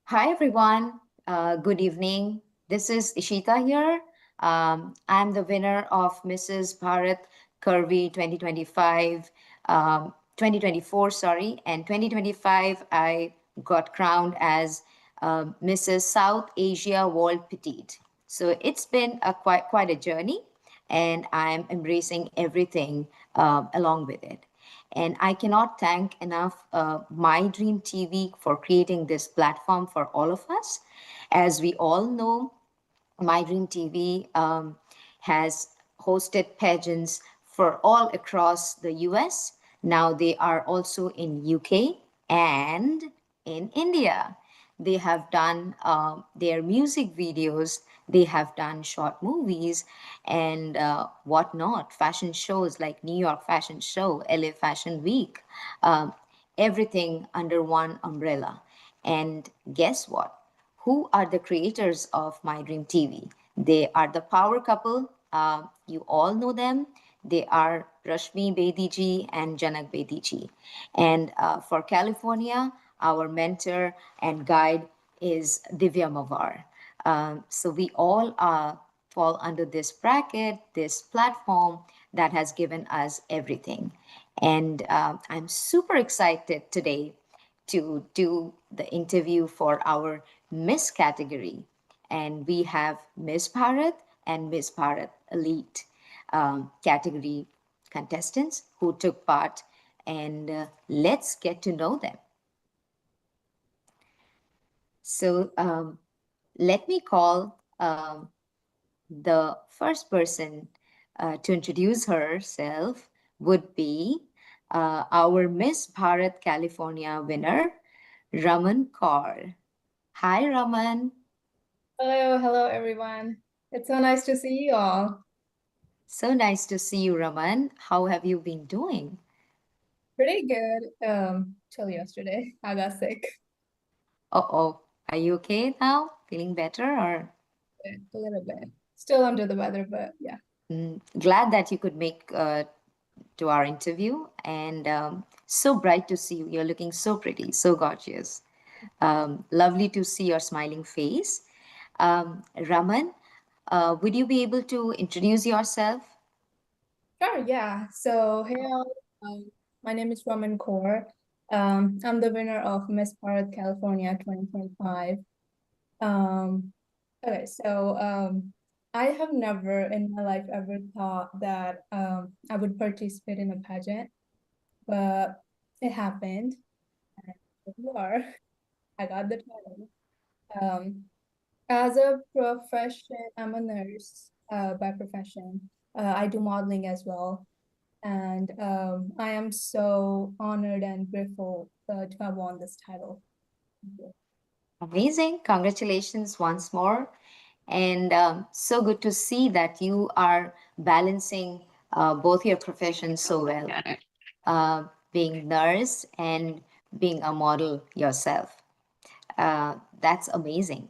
Hi, everyone. Good evening. This is Ishita here. I'm the winner of Mrs. Bharat Curvy 2025, 2024, sorry, and 2025, I got crowned as Mrs. South Asia World Petite. So it's been quite a journey, and I'm embracing everything along with it. And I cannot thank enough My Dream TV for creating this platform for all of us. As we all know, My Dream TV has hosted pageants for all across the US. Now they are also in UK and in India. They have done their music videos, they have done short movies and whatnot, fashion shows like New York Fashion Show, LA Fashion Week, um, everything under one umbrella. And guess what? Who are the creators of My Dream TV? They are the power couple. You all know them. They are Rashmi Bediji and Janak Bediji. And for California, our mentor and guide is Divya Mavar. So we all fall under this bracket, this platform that has given us everything. And I'm super excited today to do the interview for our Miss category. And we have Miss Bharat and Miss Bharat Elite category contestants who took part. And let's get to know them. So let me call the first person to introduce herself would be our Miss Bharat California winner, Raman Kaur. Hi, Raman. Hello everyone. It's so nice to see you all. So nice to see you, Raman. How have you been doing? Pretty good. Till yesterday, I got sick Uh-oh. Are you okay now? Feeling better or a little bit. Still under the weather, but yeah. glad that you could make to our interview and so bright to see you. You're looking so pretty, so gorgeous. Lovely to see your smiling face. Raman, would you be able to introduce yourself? Sure, yeah. So hey all, my name is Roman Kaur. I'm the winner of Miss Bharat California 2025. Um, okay, so I have never in my life ever thought that I would participate in a pageant, but it happened. And here you are. I got the title. Um, as a profession, I'm a nurse by profession. I do modeling as well. And I am so honored and grateful to have won this title. Thank you. Amazing. Congratulations once more. And so good to see that you are balancing both your professions so well, being nurse and being a model yourself. That's amazing.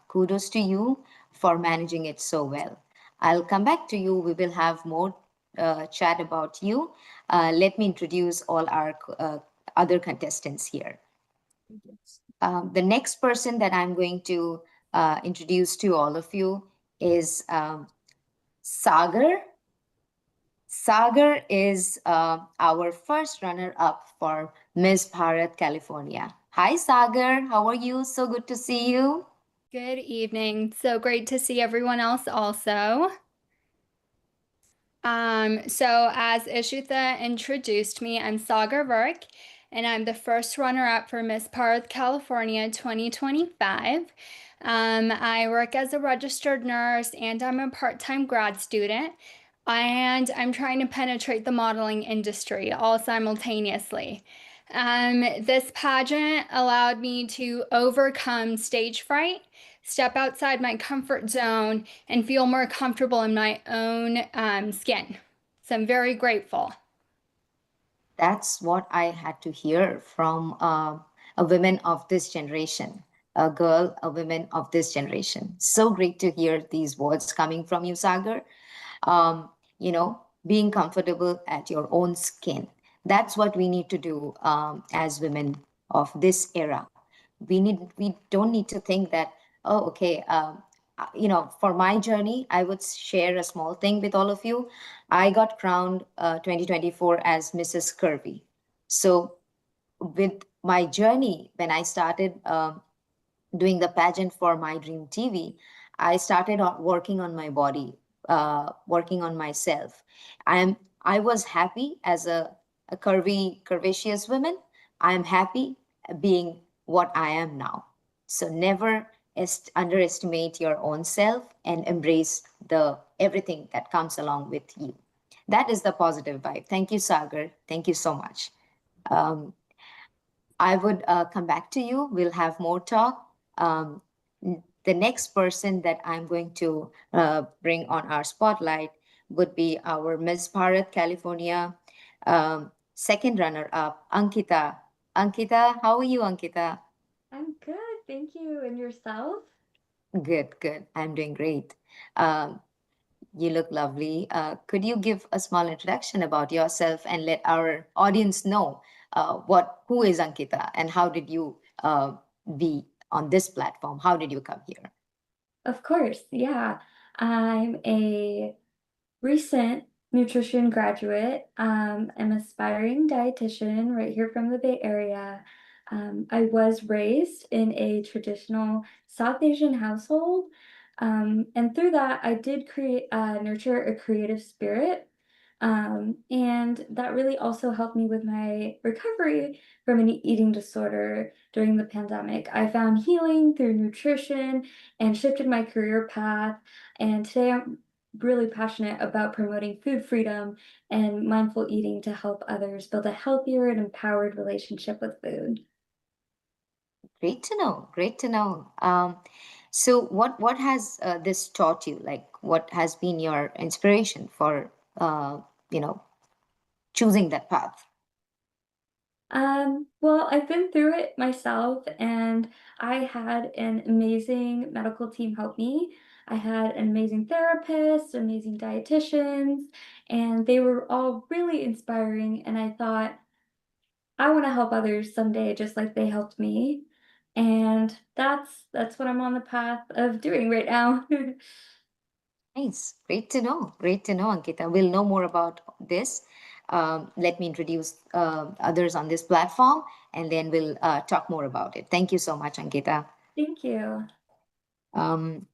Kudos to you for managing it so well. I'll come back to you. We will have more chat about you. Let me introduce all our other contestants here. Thank you. The next person that I'm going to introduce to all of you is Sagar. Sagar is our first runner up for Miss Bharat California. Hi, Sagar. How are you? So good to see you. Good evening. So great to see everyone else also. So as Ishita introduced me, I'm Sagar Vark, and I'm the first runner-up for Miss Bharat California 2025. I work as a registered nurse and I'm a part-time grad student, and I'm trying to penetrate the modeling industry all simultaneously. This pageant allowed me to overcome stage fright, step outside my comfort zone, and feel more comfortable in my own skin. So I'm very grateful. That's what I had to hear from a woman of this generation, a girl, a woman of this generation. So great to hear these words coming from you, Sagar. You know, being comfortable at your own skin. That's what we need to do as women of this era. we don't need to think that, oh, okay, for my journey, I would share a small thing with all of you. I got crowned 2024 as Mrs. Curvy. So with my journey, when I started doing the pageant for My Dream TV, I started working on my body, working on myself. I was happy as a curvaceous woman. I am happy being what I am now. So never underestimate your own self and embrace the everything that comes along with you. That is the positive vibe. Thank you, Sagar. Thank you so much. Um, I would come back to you. We'll have more talk. The next person that I'm going to bring on our spotlight would be our Miss Bharat California second runner up, Ankita. Ankita, how are you, Ankita? I'm good, thank you. And yourself? Good, good. I'm doing great. Um, You look lovely. Could you give a small introduction about yourself and let our audience know who is Ankita and how did you be on this platform? How did you come here? Of course, yeah. I'm a recent nutrition graduate. I'm an aspiring dietitian right here from the Bay Area. I was raised in a traditional South Asian household. And through that, I did nurture a creative spirit. And that really also helped me with my recovery from an eating disorder during the pandemic. I found healing through nutrition and shifted my career path. And today I'm really passionate about promoting food freedom and mindful eating to help others build a healthier and empowered relationship with food. Great to know. Great to know. So, what has this taught you? Like, what has been your inspiration for you know choosing that path? Well, I've been through it myself, and I had an amazing medical team help me. I had an amazing therapist, amazing dietitians, and they were all really inspiring. And I thought, I want to help others someday, just like they helped me. And that's what I'm on the path of doing right now. Nice. Great to know. Great to know, Ankita. We'll know more about this. Let me introduce others on this platform and then we'll talk more about it. Thank you so much, Ankita. Thank you. Um,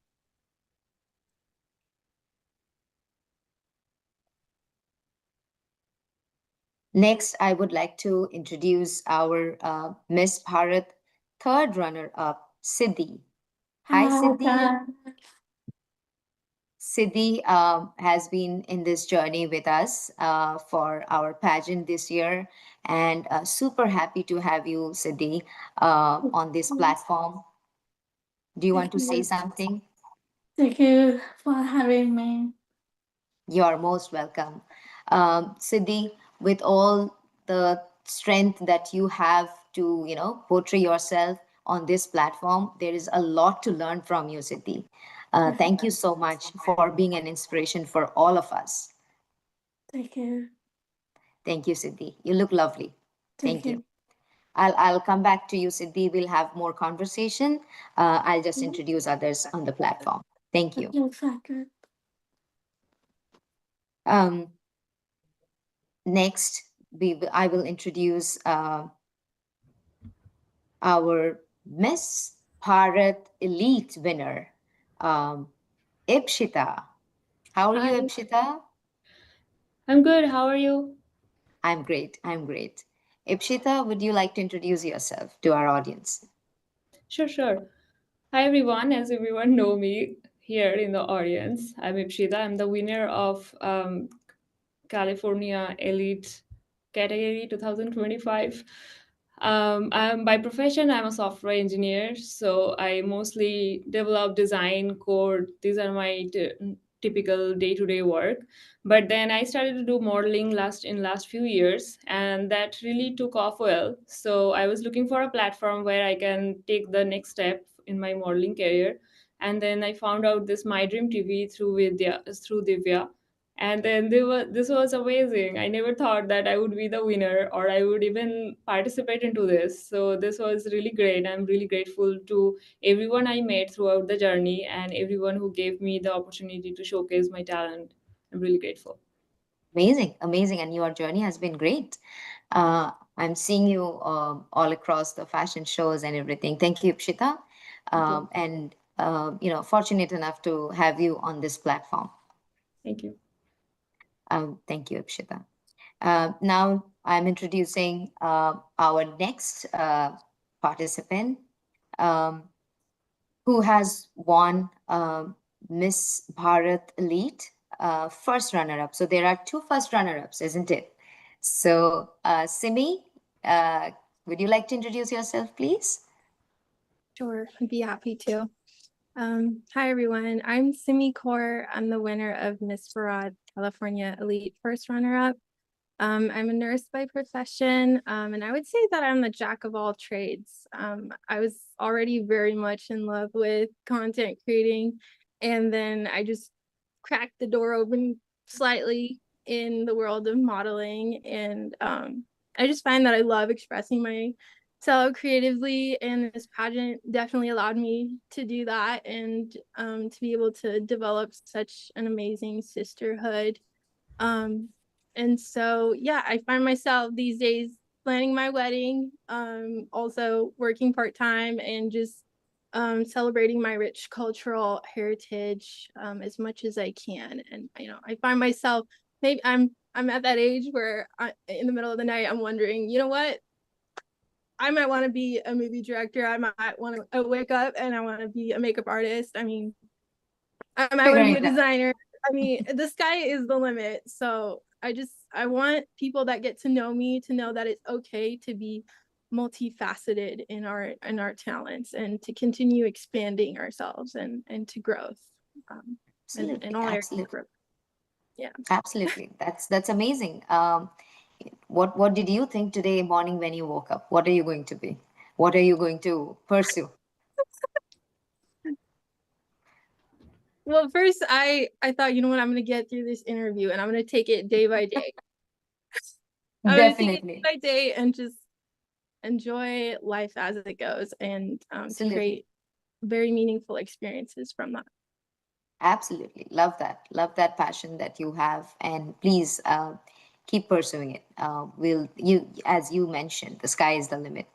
Next, I would like to introduce our Miss Bharat third runner up, Siddhi. Hi, Siddhi. Hi. Siddhi has been in this journey with us for our pageant this year, and super happy to have you, Siddhi, on this platform. Do you want Thank to say you. something? Thank you for having me. You're most welcome. Siddhi, with all the strength that you have to, portray yourself on this platform, there is a lot to learn from you, Siddhi. Thank you so much for being an inspiration for all of us. Thank you. Thank you, Siddhi. You look lovely. Thank Thank you. you. I'll come back to you, Siddhi. We'll have more conversation. I'll just introduce others on the platform. Thank you. Looks like it. Um, Next, I will introduce our Miss Bharat Elite winner, um, Ipshita. How are you, Hi, Ipshita? I'm good. How are you? I'm great. I'm great. Ipshita, would you like to introduce yourself to our audience? Sure, sure. Hi, everyone. As everyone know me here in the audience, I'm Ishita. I'm the winner of California Elite category 2025. I'm by profession, I'm a software engineer, so I mostly develop design code. These are my typical day-to-day work. But then I started to do modeling last few years, and that really took off well. So I was looking for a platform where I can take the next step in my modeling career. And then I found out this My Dream TV through Divya, And then this was amazing. I never thought that I would be the winner or I would even participate into this. So this was really great. I'm really grateful to everyone I met throughout the journey and everyone who gave me the opportunity to showcase my talent. I'm really grateful. Amazing, amazing. And your journey has been great. I'm seeing you all across the fashion shows and everything. Thank you, Pshita. Thank you. And, fortunate enough to have you on this platform. Thank you. Thank you, Pshita. Now I'm introducing our next participant, um, who has won Miss Bharat Elite first runner-up. So there are two first runner-ups, isn't it? So Simi, would you like to introduce yourself, please? Sure, I'd be happy to. Hi everyone, I'm Simi Kaur. I'm the winner of Miss Bharat California Elite First Runner-Up. I'm a nurse by profession, and I would say that I'm the jack of all trades. I was already very much in love with content creating, and then I just cracked the door open slightly in the world of modeling, and I just find that I love expressing myself creatively, and this pageant definitely allowed me to do that and to be able to develop such an amazing sisterhood. And so, yeah, I find myself these days planning my wedding, also working part-time and just celebrating my rich cultural heritage as much as I can. And, I find myself, maybe I'm at that age where in the middle of the night, I'm wondering, you know what? I might want to be a movie director. I might want to wake up and I want to be a makeup artist. I mean, I might want to be a designer. I mean, the sky is the limit. So I want people that get to know me to know that it's okay to be multifaceted in our talents and to continue expanding ourselves and to growth. In all areas of growth. Yeah. Absolutely. That's amazing. What did you think today morning when you woke up? What are you going to be? What are you going to pursue? Well, first I thought, you know what, I'm gonna get through this interview and I'm gonna take it day by day. I'm gonna take it day by day and just enjoy life as it goes and to create very meaningful experiences from that. Absolutely. Love that. Love that passion that you have. And please keep pursuing it. As you mentioned, the sky is the limit.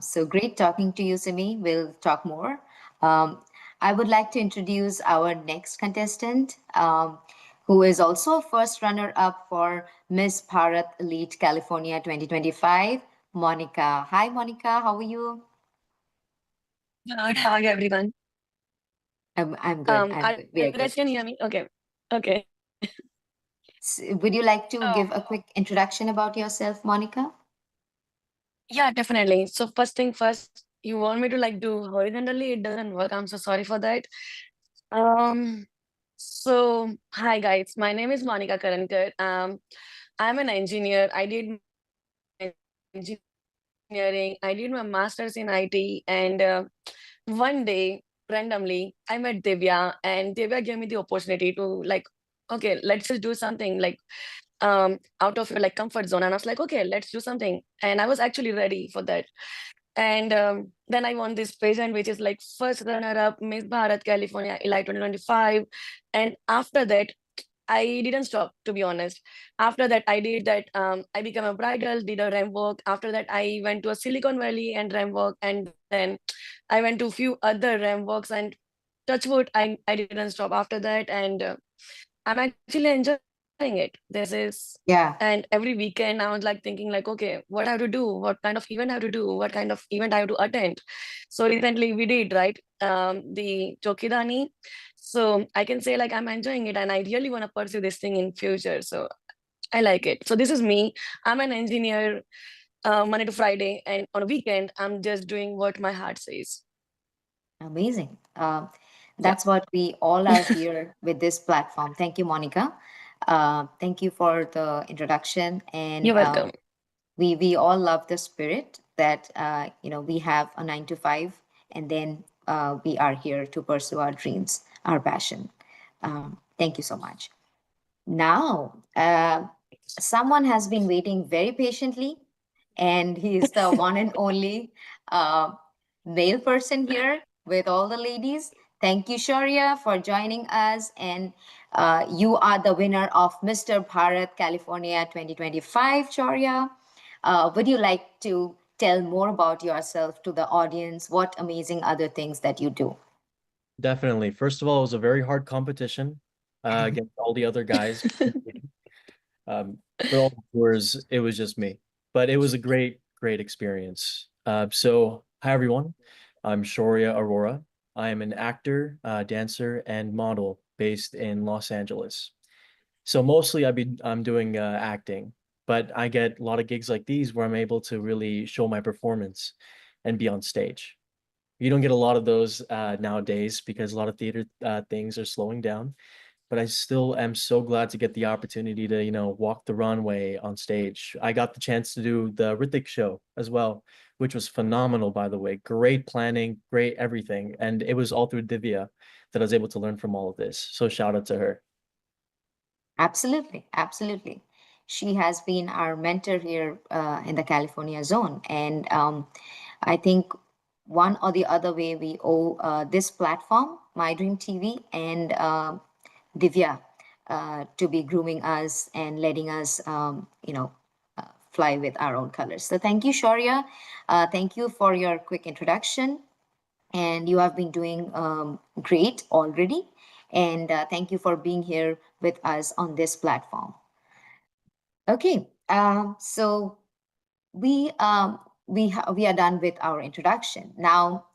So great talking to you, Simi. We'll talk more. I would like to introduce our next contestant, who is also a first runner-up for Miss Bharat Elite California 2025, Monica. Hi, Monica. How are you? Good. How are you, everyone? I'm good. I'm good. We are You guys good. can hear me? Okay. Okay. Would you like to Oh, give a quick introduction about yourself, Monica? yeah, definitely. So first thing first, you want me to like do horizontally? It doesn't work. I'm so sorry for that. Um, so hi guys, my name is Monica Karankar. I'm an engineer. I did my engineering. I did my master's in IT, and one day randomly I met Divya, and Divya gave me the opportunity to like, okay, let's just do something like out of your like comfort zone. And I was like, okay, let's do something. And I was actually ready for that. And then I won this pageant, which is like first runner-up Miss Bharat California Elite 2025. And after that, I didn't stop, to be honest. After that, I did that. I became a bridal, did a ramp walk. After that, I went to a Silicon Valley and ramp walk. And then I went to a few other ramp walks. And touch wood, I didn't stop after that. And I'm actually enjoying it. This is, Yeah. and every weekend I was like thinking like, okay, what I have to do, what kind of event I have to do, what kind of event I have to attend. So recently we did, right? The Chokidani. So I can say like I'm enjoying it and I really want to pursue this thing in future. So I like it. So this is me. I'm an engineer, Monday to Friday, and on a weekend, I'm just doing what my heart says. Amazing. Yeah. That's what we all are here with this platform. Thank you, Monica. Thank you for the introduction. And You're welcome. we all love the spirit that we have a 9 to 5, and then we are here to pursue our dreams, our passion. Thank you so much. Now, someone has been waiting very patiently, and he is the one and only uh, male person here with all the ladies. Thank you, Shaurya, for joining us. And you are the winner of Mr. Bharat California 2025, Shaurya. Would you like to tell more about yourself to the audience? What amazing other things that you do? Definitely. First of all, it was a very hard competition against all the other guys. For all the viewers, it was just me, but it was a great, great experience. So, hi everyone. I'm Shoria Aurora. I am an actor, dancer, and model based in Los Angeles. So mostly I'm doing acting, but I get a lot of gigs like these where I'm able to really show my performance and be on stage. You don't get a lot of those nowadays because a lot of theater things are slowing down. But I still am so glad to get the opportunity to, walk the runway on stage. I got the chance to do the Rhythmic show as well, which was phenomenal, by the way. Great planning, great everything. And it was all through Divya that I was able to learn from all of this. So shout out to her. Absolutely, absolutely. She has been our mentor here in the California zone. And I think one or the other way we owe this platform, My Dream TV, and Divya to be grooming us and letting us, fly with our own colors. So thank you, Shaurya. Thank you for your quick introduction. And you have been doing great already. And thank you for being here with us on this platform. Okay, so we are done with our introduction. Now,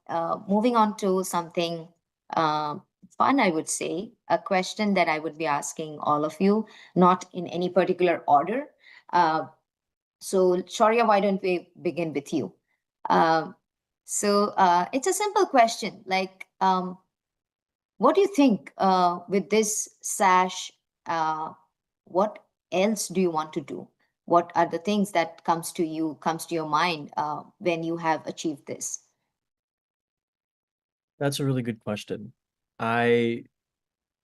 moving on to something fun, I would say, a question that I would be asking all of you, not in any particular order. So, Shaurya, why don't we begin with you? Um, it's a simple question, like, what do you think with this sash? What else do you want to do? What are the things that comes to your mind when you have achieved this? That's a really good question. I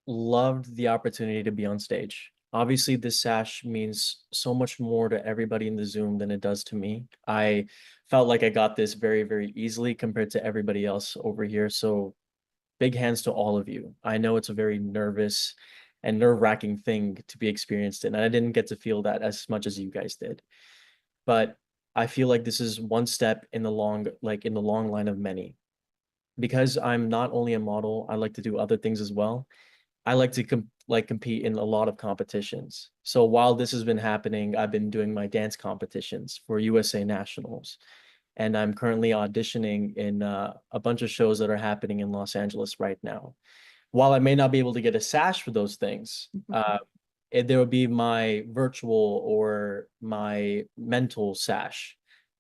loved the opportunity to be on stage. Obviously, this sash means so much more to everybody in the Zoom than it does to me. I felt like I got this very, very easily compared to everybody else over here. So big hands to all of you. I know it's a very nervous and nerve-wracking thing to be experienced in. And I didn't get to feel that as much as you guys did. But I feel like this is one step in the long line of many. Because I'm not only a model, I like to do other things as well. I like to compete in a lot of competitions. So while this has been happening, I've been doing my dance competitions for USA Nationals. And I'm currently auditioning in a bunch of shows that are happening in Los Angeles right now. While I may not be able to get a sash for those things, there will be my virtual or my mental sash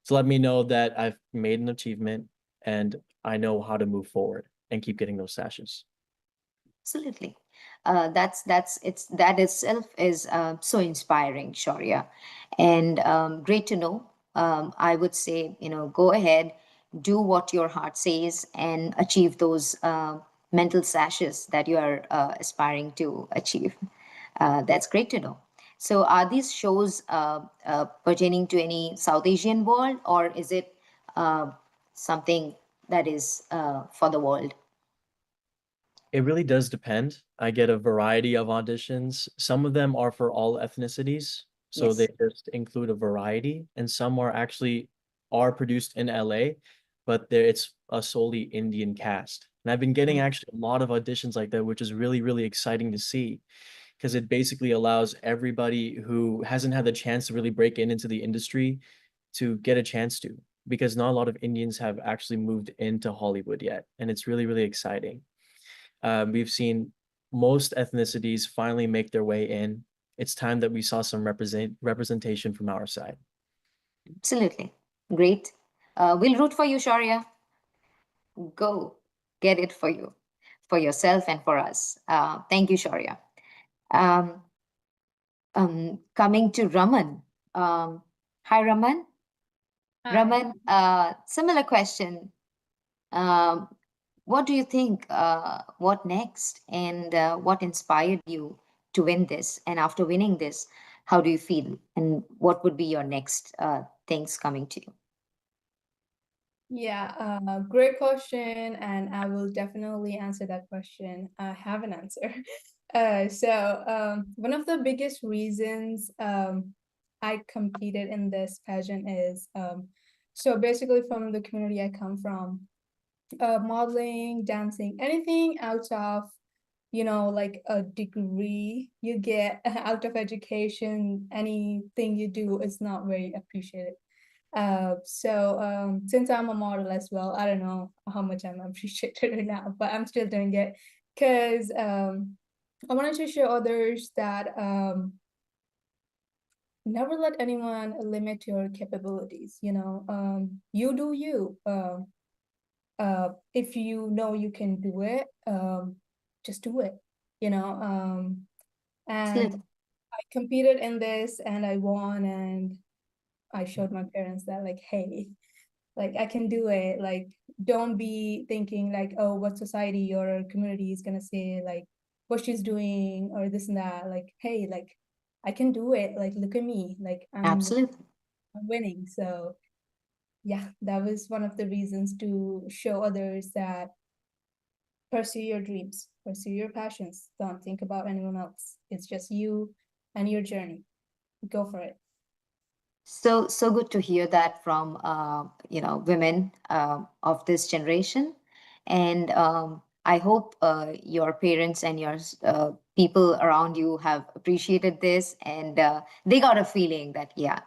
to let me know that I've made an achievement and I know how to move forward and keep getting those sashes. Absolutely. That itself is so inspiring, Shaurya, and great to know. I would say, go ahead, do what your heart says, and achieve those mental sashes that you are aspiring to achieve. That's great to know. So, are these shows pertaining to any South Asian world, or is it something that is for the world? It really does depend. I get a variety of auditions. Some of them are for all ethnicities, so Yes. they just include a variety, and some are produced in LA, but it's a solely Indian cast. And I've been getting actually a lot of auditions like that, which is really, really exciting to see because it basically allows everybody who hasn't had the chance to really break into the industry to get a chance to, because not a lot of Indians have actually moved into Hollywood yet, and it's really, really exciting. We've seen most ethnicities finally make their way in. It's time that we saw some representation from our side. Absolutely. Great. We'll root for you, Shaurya. Go get it for you, for yourself and for us. Thank you, Shaurya. Um, Coming to Raman. Hi, Raman. Hi. Raman, similar question. Um, what do you think? What next? And what inspired you to win this, and after winning this, how do you feel, and what would be your next things coming to you? Yeah, great question, and I will definitely answer that question. I have an answer. One of the biggest reasons I competed in this pageant is so basically from the community I come from, modeling, dancing, anything out of like a degree you get out of education, anything you do is not very appreciated. Since I'm a model as well, I don't know how much I'm appreciated right now, but I'm still doing it because I wanted to show others that never let anyone limit your capabilities. You do you. If you know you can do it, just do it. And Absolutely. I competed in this and I won, and I showed my parents that, like, hey, like I can do it. Like, don't be thinking like, oh, what society or community is gonna say, like what she's doing or this and that. Like, hey, like I can do it. Like, look at me. Like Absolutely. I'm winning. So yeah, that was one of the reasons to show others that pursue your dreams, pursue your passions. Don't think about anyone else. It's just you and your journey. Go for it. So good to hear that from women of this generation, and I hope your parents and your people around you have appreciated this, and they got a feeling that yeah,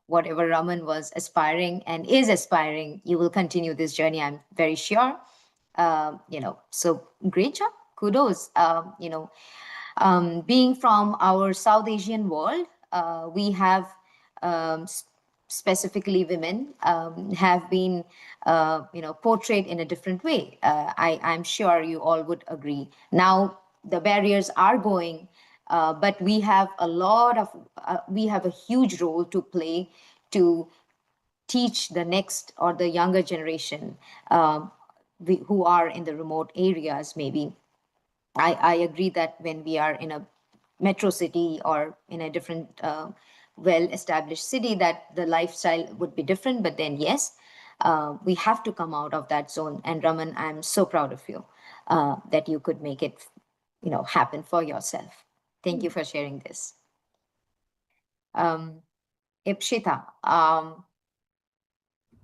whatever Raman was aspiring and is aspiring, you will continue this journey. I'm very sure. So great job, kudos. Being from our South Asian world, we have um, s- specifically women have been portrayed in a different way. I'm sure you all would agree. Now the barriers are going, but we have a huge role to play to teach the next or the younger generation, who are in the remote areas maybe. I agree that when we are in a metro city or in a different well-established city, that the lifestyle would be different. But then, yes, we have to come out of that zone. And Raman, I'm so proud of you that you could make it, happen for yourself. Thank you for sharing this. Um, Ipshita,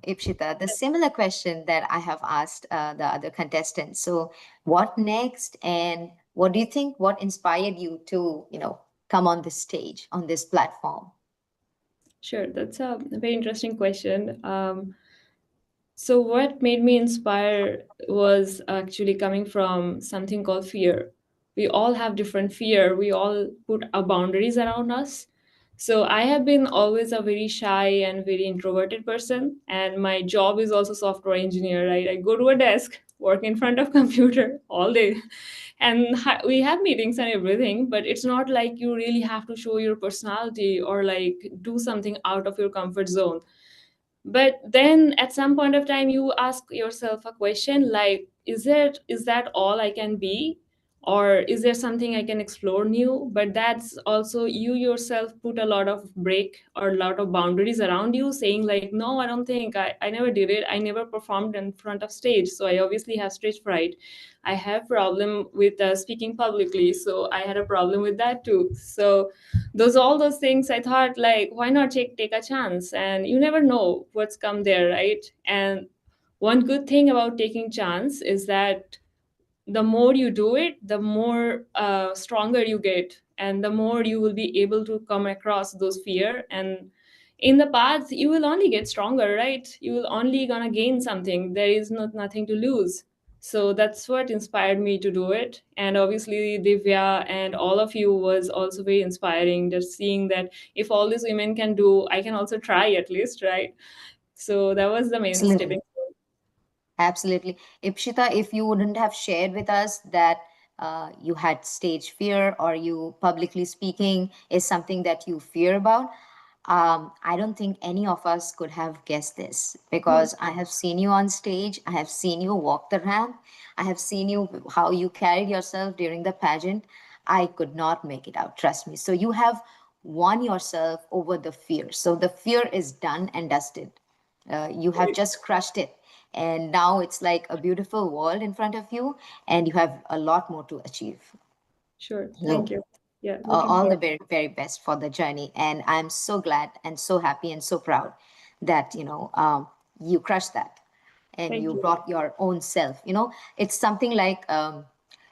Ipshita, the similar question that I have asked the other contestants. So, what next, and what do you think? What inspired you to, come on this stage, on this platform? Sure, that's a very interesting question. So, what made me inspire was actually coming from something called fear. We all have different fear. We all put our boundaries around us. So, I have been always a very shy and very introverted person, and my job is also software engineer. Right, I go to a desk, work in front of computer all day, and we have meetings and everything. But it's not like you really have to show your personality or like do something out of your comfort zone. But then at some point of time you ask yourself a question like, is that all I can be, or is there something I can explore new? But that's also you yourself put a lot of break or a lot of boundaries around you, saying like, no, I don't think, I never did it, I never performed in front of stage, so I obviously have stage fright. I have problem with speaking publicly, so I had a problem with that too. So all those things, I thought like, why not take a chance, and you never know what's come there, right? And one good thing about taking chance is that the more you do it, the more stronger you get, and the more you will be able to come across those fear. And in the path you will only get stronger, right? You will only gonna gain something. There is nothing to lose. So that's what inspired me to do it. And obviously Divya and all of you was also very inspiring, just seeing that if all these women can do, I can also try at least, right? So that was the main Absolutely. stepping stone. Absolutely. Ipshita, if you wouldn't have shared with us that you had stage fear or you publicly speaking is something that you fear about, I don't think any of us could have guessed this, because I have seen you on stage, I have seen you walk the ramp, I have seen you how you carried yourself during the pageant. I could not make it out, trust me. So you have won yourself over the fear. So the fear is done and dusted. You have just crushed it. And now it's like a beautiful world in front of you, and you have a lot more to achieve. Sure. So, Thank you. Yeah, looking all the forward. very, very best for the journey. And I'm so glad and so happy and so proud that, you crushed that and Thank you you. brought your own self. It's something like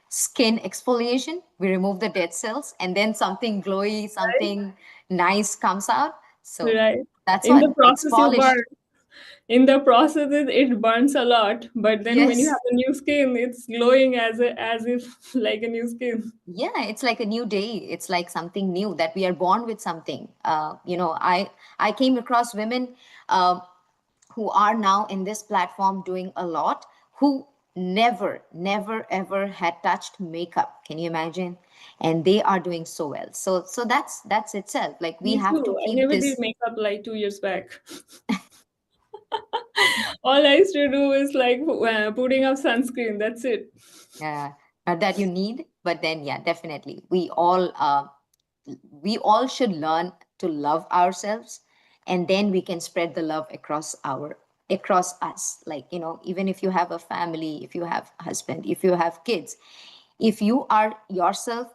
skin exfoliation. We remove the dead cells and then something glowy, something nice comes out. So Right. that's In the what it's process, you polished. burn. In the process, it burns a lot, but then when you Yes. have a new skin, it's glowing as if like a new skin. Yeah, it's like a new day. It's like something new that we are born with something. I came across women who are now in this platform doing a lot, who never ever had touched makeup. Can you imagine? And they are doing so well. So that's itself. Like we Me have to too. I keep never did this. makeup like 2 years back. All I used to do is like putting up sunscreen. That's it. That you need, but then yeah, definitely we all should learn to love ourselves, and then we can spread the love across us. Like, even if you have a family, if you have husband, if you have kids, if you are yourself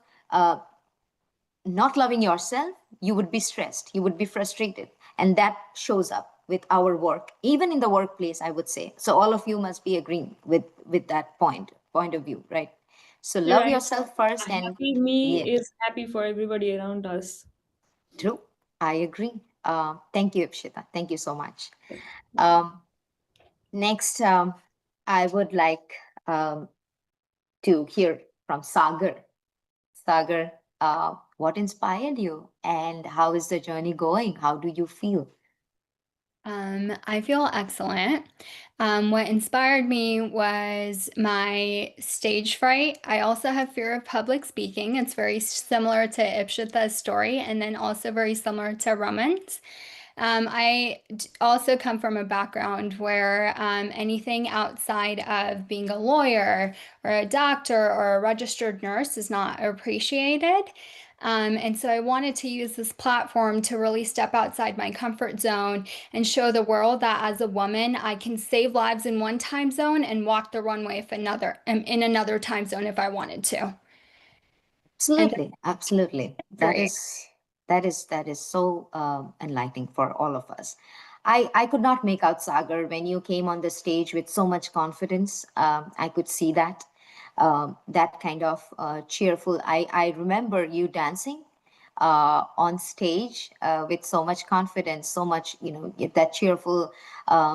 not loving yourself, you would be stressed, you would be frustrated, and that shows up with our work, even in the workplace, I would say. So all of you must be agreeing with that point of view, right? So love Right. yourself A first, and happy me yeah, is happy for everybody around us. true. I agree. Thank you, Ipshita. Thank you so much. Yeah. Next, I would like to hear from Sagar. Sagar, what inspired you, and how is the journey going? How do you feel? I feel excellent. What inspired me was my stage fright. I also have fear of public speaking. It's very similar to Ipshita's story, and then also very similar to Raman's. Also come from a background where anything outside of being a lawyer or a doctor or a registered nurse is not appreciated. And so I wanted to use this platform to really step outside my comfort zone and show the world that as a woman, I can save lives in one time zone and walk the runway if in another time zone if I wanted to. And Absolutely, absolutely. That great. is that is so enlightening for all of us. I could not make out Sagar when you came on the stage with so much confidence. I could see that kind of cheerful. I remember you dancing on stage with so much confidence, so much, that cheerful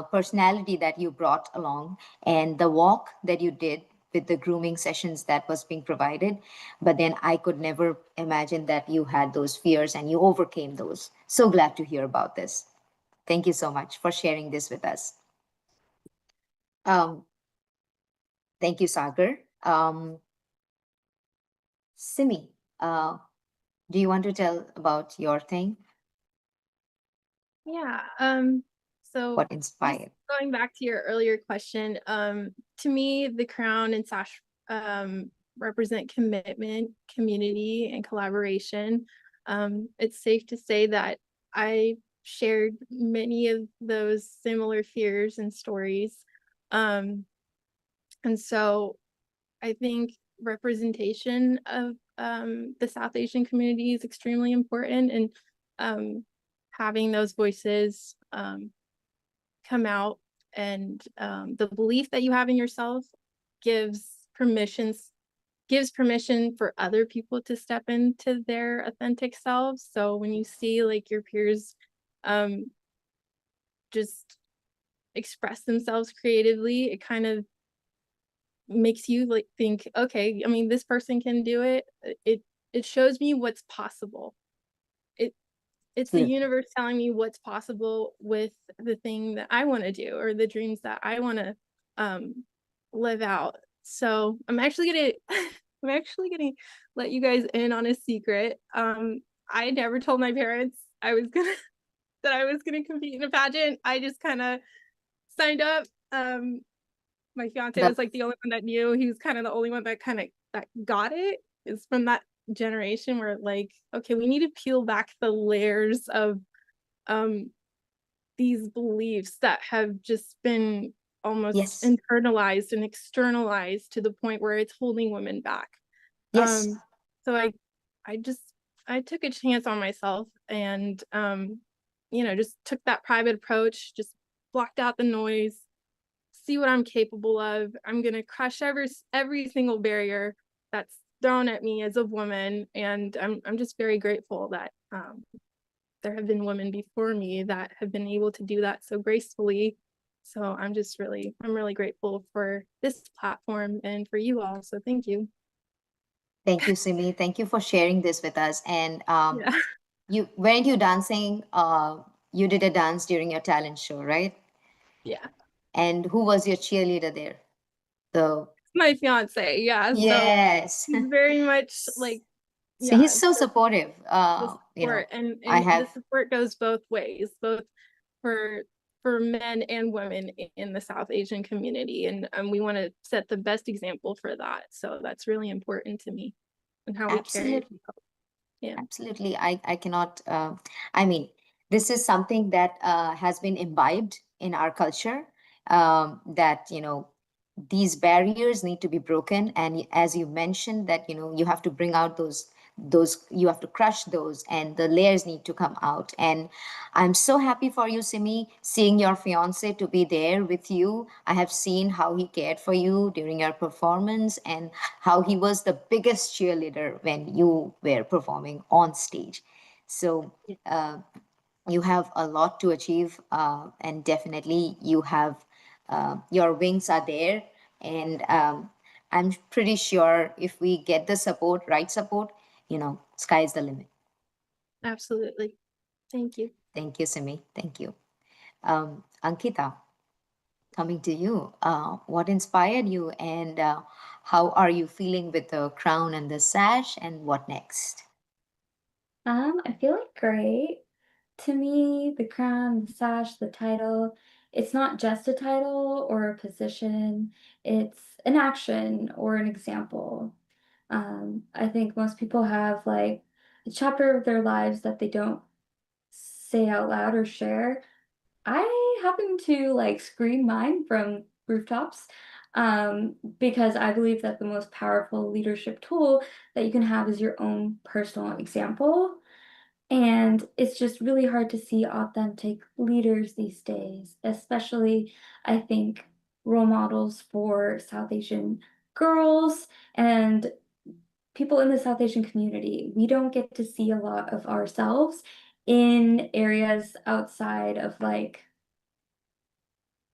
personality that you brought along, and the walk that you did with the grooming sessions that was being provided. But then I could never imagine that you had those fears and you overcame those. So glad to hear about this. Thank you so much for sharing this with us. Um, thank you, Sagar. Simi, do you want to tell about your thing? Yeah. So What just inspired? going back to your earlier question, to me, the crown and sash represent commitment, community, and collaboration. It's safe to say that I shared many of those similar fears and stories. And so I think representation of the South Asian community is extremely important, and having those voices come out, and the belief that you have in yourself gives permission for other people to step into their authentic selves. So when you see like your peers just express themselves creatively, it kind of makes you like think, okay, I mean, this person can do it. It shows me what's possible. It's the universe telling me what's possible with the thing that I want to do, or the dreams that I want to live out. So I'm actually gonna let you guys in on a secret. I never told my parents that I was gonna compete in a pageant. I just kind of signed up. My fiance was like the only one that knew. He was kind of the only one that got it. Is from that generation where like, okay, we need to peel back the layers of these beliefs that have just been almost Yes. internalized and externalized to the point where it's holding women back. Yes. So I took a chance on myself and just took that private approach, just blocked out the noise, see what I'm capable of. I'm gonna crush every single barrier that's thrown at me as a woman, and I'm just very grateful that there have been women before me that have been able to do that so gracefully. So I'm really grateful for this platform and for you all. So thank you. Thank you, Simi. Thank you for sharing this with us. And Yeah. you weren't you dancing? You did a dance during your talent show, right? Yeah. And who was your cheerleader there? The My fiance. Yeah. So yes. he's very much like, So he's yeah, so supportive. the You know, support and I the have support goes both ways, both for men and women in the South Asian community. And we want to set the best example for that. So that's really important to me and how we carry absolutely, ourselves. Yeah. absolutely. I cannot. I mean, this is something that has been imbibed in our culture. That these barriers need to be broken, and as you mentioned, that you have to bring out those you have to crush those, and the layers need to come out. And I'm so happy for you, Simi, seeing your fiance to be there with you. I have seen how he cared for you during your performance, and how he was the biggest cheerleader when you were performing on stage. So you have a lot to achieve, and definitely you have your wings are there. And I'm pretty sure if we get the support, right support, sky's the limit. Absolutely. Thank you. Thank you, Simi. Thank you. Ankita, coming to you, what inspired you, and how are you feeling with the crown and the sash, and what next? I feel like great. To me, the crown, the sash, the title, it's not just a title or a position, it's an action or an example. I think most people have like a chapter of their lives that they don't say out loud or share. I happen to like scream mine from rooftops because I believe that the most powerful leadership tool that you can have is your own personal example. And it's just really hard to see authentic leaders these days, especially, I think, role models for South Asian girls and people in the South Asian community. We don't get to see a lot of ourselves in areas outside of like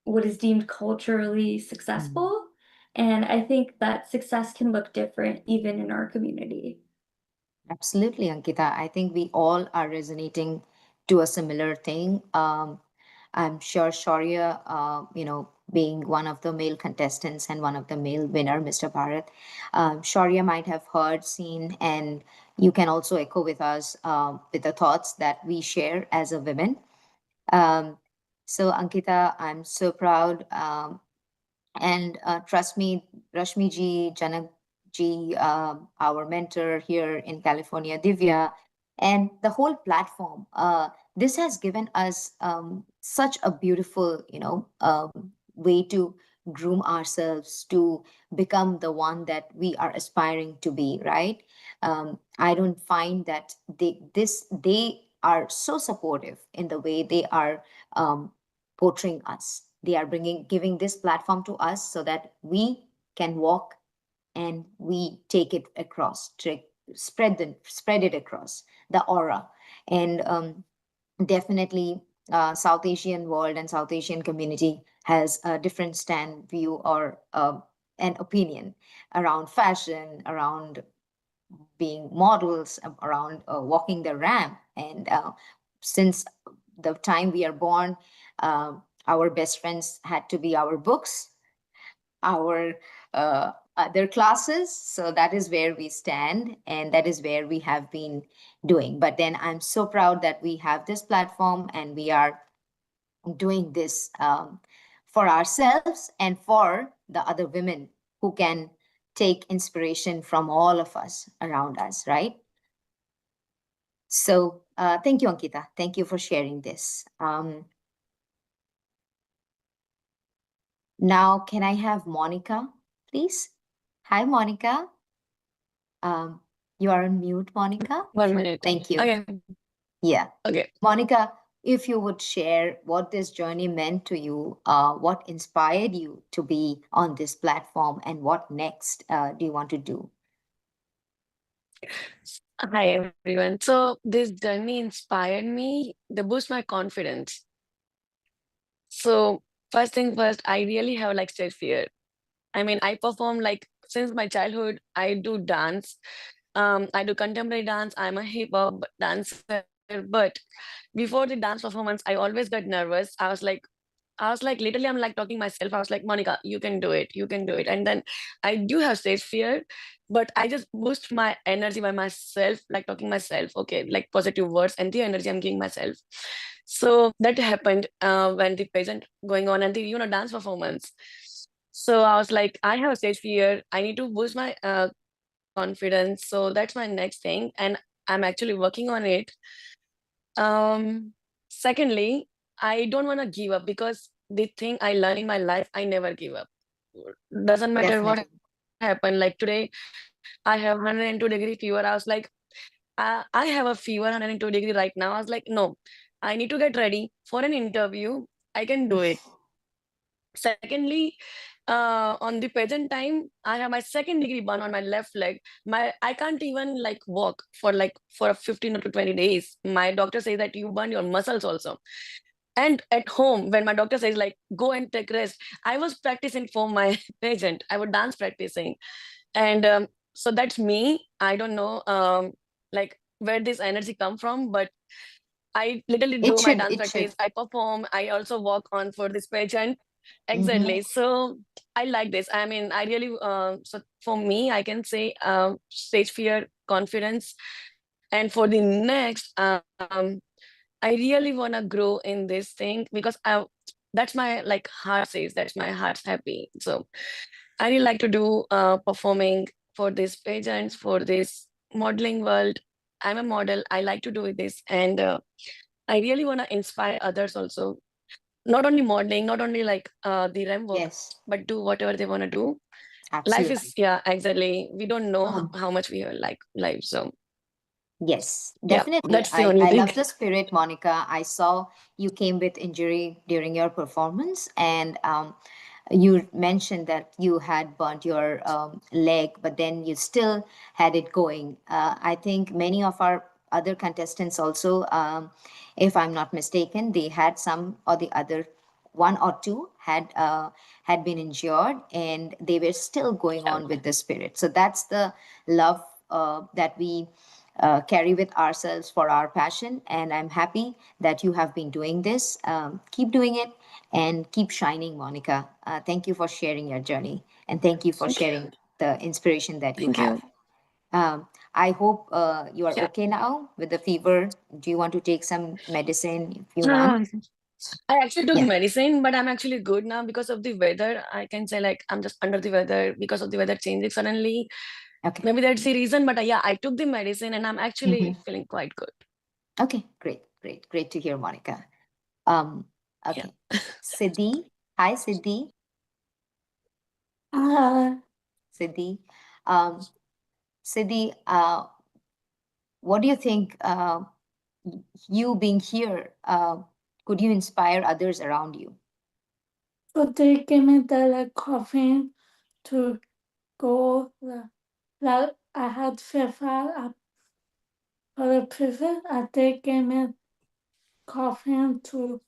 what is deemed culturally successful. And I think that success can look different even in our community. Absolutely, Ankita. I think we all are resonating to a similar thing. I'm sure Shaurya, being one of the male contestants and one of the male winner, Mr. Bharat, Shaurya might have heard, seen, and you can also echo with us with the thoughts that we share as a women. Um, so, Ankita, I'm so proud. And trust me, Rashmi ji, Janak ji, our mentor here in California, Divya, and the whole platform, this has given us such a beautiful, way to groom ourselves to become the one that we are aspiring to be, right? I don't find that they are so supportive in the way they are portraying us. They are giving this platform to us so that we can walk and we take it across, spread it across the aura. And definitely, South Asian world and South Asian community has a different stand, view, or an opinion around fashion, around being models, around walking the ramp. And since the time we are born, our best friends had to be our books, our other classes. So that is where we stand, and that is where we have been doing. But then I'm so proud that we have this platform and we are doing this for ourselves and for the other women who can take inspiration from all of us around us, right? So thank you, Ankita. Thank you for sharing this. Now, can I have Monica, please? Hi, Monica. You are on mute, Monica. 1 minute. Thank you. Okay. Yeah. Okay. Monica, if you would share what this journey meant to you, what inspired you to be on this platform, and what next do you want to do? Hi, everyone. So this journey inspired me to boost my confidence. So first thing first, I really have like stage fear. I mean, I perform like since my childhood, I do dance. I do contemporary dance. I'm a hip hop dancer. But before the dance performance, I always got nervous. I was like, literally, I'm like talking myself. I was like, Monica, you can do it. You can do it. And then I do have stage fear, but I just boost my energy by myself, like talking myself, okay, like positive words and the energy I'm giving myself. So that happened when the pageant going on and the, dance performance. So I was like, I have stage fear. I need to boost my confidence. So that's my next thing. And I'm actually working on it. Secondly, I don't want to give up because the thing I learned in my life, I never give up. Doesn't matter what Definitely. happened. Like today, I have 102-degree fever. I was like, I have a fever, 102-degree right now. I was like, no, I need to get ready for an interview. I can do it. Secondly, on the pageant time, I have my second-degree burn on my left leg. I can't even like walk for a 15 or to 20 days. My doctor says that you burn your muscles also. And at home, when my doctor says like go and take rest, I was practicing for my pageant. I would dance practicing, and so that's me. I don't know like where this energy come from, but I literally It do my should. dance It practice. should. I perform. I also walk on for this pageant. Mhm. Exactly. So I like this. I mean, I really so for me, I can say stage fear, confidence, and for the next, I really wanna grow in this thing because that's my like heart says that's my heart's happy. So I really like to do performing for these pageants, for this modeling world. I'm a model. I like to do this, and I really want to inspire others also. Not only modeling, not only like the REM work, Yes, but do whatever they want to do. Life is, absolutely. yeah, exactly. We don't know Um, how much we have like life. So Yes, yeah, definitely. that's the only I thing. love the spirit, Monica. I saw you came with injury during your performance, and you mentioned that you had burnt your leg, but then you still had it going. I think many of our other contestants also, if I'm not mistaken, they had some or the other, one or two had been injured, and they were still going Yeah. on with the spirit. So that's the love that we carry with ourselves for our passion. And I'm happy that you have been doing this. Keep doing it and keep shining, Monica. Thank you for sharing your journey, and thank you for Thank you. sharing the inspiration that you Thank you. have. I hope you are Yeah. okay now with the fever. Do you want to take some medicine if you Ah, want? I actually took Yeah. medicine, but I'm actually good now because of the weather. I can say like I'm just under the weather because of the weather changing suddenly. Okay. Maybe that's the reason, but yeah, I took the medicine and I'm actually Mhm. feeling quite good. Okay. Great. Great. Great to hear, Monica. Yeah. Okay. Siddhi. Hi, Siddhi. Uh, Siddhi. Um, Siddhi, what do you think? You being here, could you inspire others around you? so they gave me the like, coffee to go. Like I had fever for the prison. And they gave me coffee to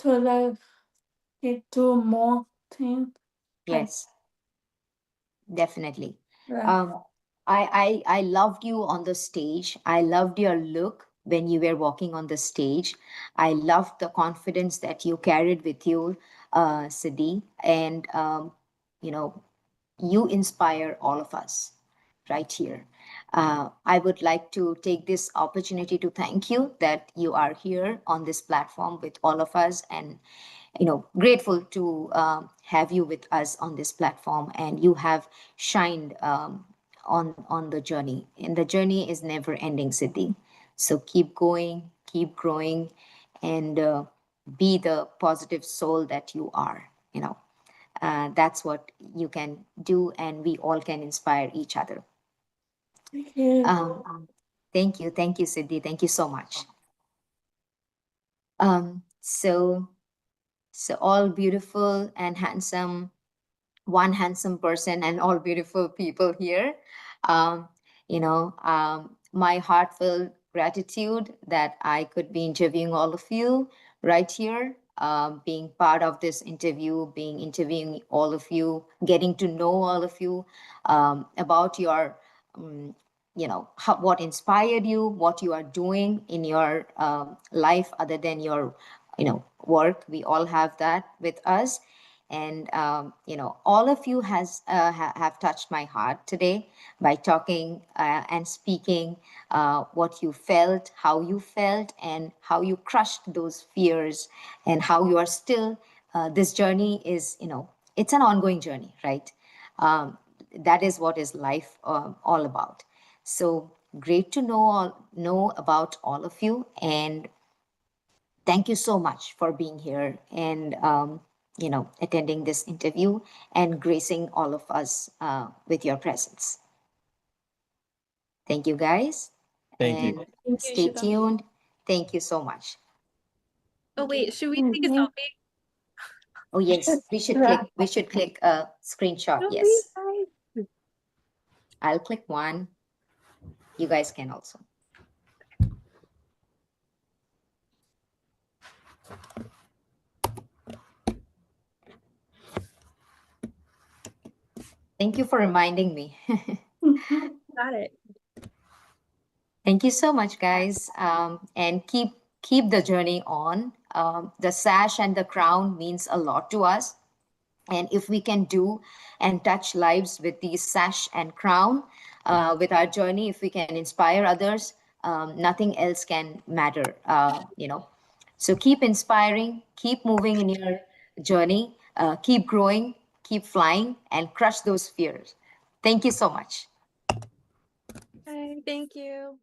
like do more things. Like Yes, definitely. that. Um, I loved you on the stage. I loved your look when you were walking on the stage. I loved the confidence that you carried with you, Siddhi, and you know, you inspire all of us right here. I would like to take this opportunity to thank you that you are here on this platform with all of us, and grateful to have you with us on this platform, and you have shined on the journey. And the journey is never ending, Siddhi. So keep going, keep growing, and be the positive soul that you are. That's what you can do, and we all can inspire each other. Thank you. Thank you, Siddhi. Thank you so much. So all beautiful and handsome, one handsome person and all beautiful people here. Um, my heartfelt gratitude that I could be interviewing all of you right here, being part of this interview, being interviewing all of you, getting to know all of you about your, what inspired you, what you are doing in your life other than your, work. We all have that with us, and all of you have touched my heart today by talking and speaking what you felt, how you felt, and how you crushed those fears, and how you are still this journey is, it's an ongoing journey, right? That is what is life all about. So great to know about all of you, and thank you so much for being here and attending this interview and gracing all of us with your presence. Thank you, guys. Thank you. And Thank you, stay Ishita. tuned. Thank you so much. Oh, wait, should we Thank take a you. selfie? Oh yes, we should click a screenshot. Oh, Yes, guys. I'll click one. You guys can also. Thank you for reminding me. Got it. Thank you so much, guys. And keep the journey on. The sash and the crown means a lot to us. And if we can do and touch lives with these sash and crown, with our journey, if we can inspire others, nothing else can matter. So keep inspiring, keep moving in your journey, keep growing, keep flying, and crush those fears. Thank you so much. Okay, thank you.